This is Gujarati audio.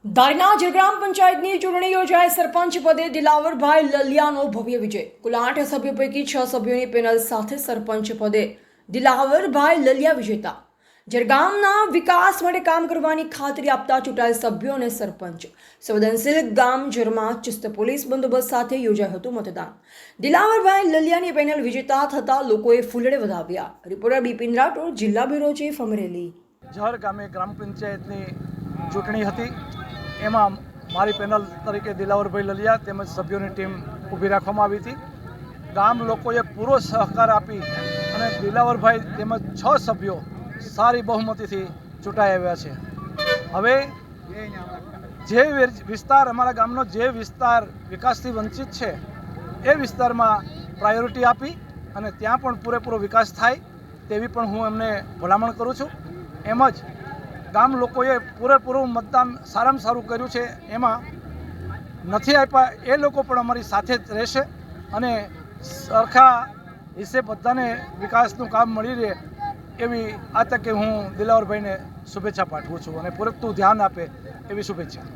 ધારીના ગ્રામ પંચાયતની ચૂંટણી યોજાઈ સરપંચ પદે દિલાવરભાઈ લલિયાનો ભવ્ય વિજય। કુલ 8 સભ્યો પૈકી 6 સભ્યોની પેનલ સાથે સરપંચ પદે દિલાવરભાઈ લલિયા વિજેતા। જરગામના વિકાસ માટે કામ કરવાની ખાતરી આપતા ચૂંટાયેલ સભ્યો અને સરપંચ સંવેદનશીલ ગામ જરમાં ચુસ્ત પોલીસ બંદોબસ્ત સાથે યોજાયું હતું મતદાન। દિલાવરભાઈ લલિયાની પેનલ વિજેતા થતા લોકોએ ફૂલડે વધાવ્યા। રિપોર્ટર બિપિન રાઠોડ, જિલ્લા બ્યુરો ચીફ, અમરેલી। જર ગામે ગ્રામ પંચાયતની ચૂંટણી હતી। એમાં મારી પેનલ તરીકે દિલાવરભાઈ લલિયા તેમજ સભ્યોની ટીમ ઊભી રાખવામાં આવી હતી। ગામ લોકોએ પૂરો સહકાર આપી અને દિલાવરભાઈ તેમજ 6 સભ્યો સારી બહુમતીથી ચૂંટાઈ આવ્યા છે। હવે જે વિસ્તાર અમારા ગામનો જે વિસ્તાર વિકાસથી વંચિત છે એ વિસ્તારમાં પ્રાયોરિટી આપી અને ત્યાં પણ પૂરેપૂરો વિકાસ થાય તેવી પણ હું એમને ભલામણ કરું છું। એમ જ ગામ લોકોએ પૂરેપૂરું મતદાન સારામાં સારું કર્યું છે, એમાં નથી આપ્યા એ લોકો પણ અમારી સાથે જ રહેશે અને સરખા હિસ્સે બધાને વિકાસનું કામ મળી રહે એવી આ તકે હું દિલાવરભાઈને શુભેચ્છા પાઠવું છું અને પૂરેપૂરું ધ્યાન આપે એવી શુભેચ્છા।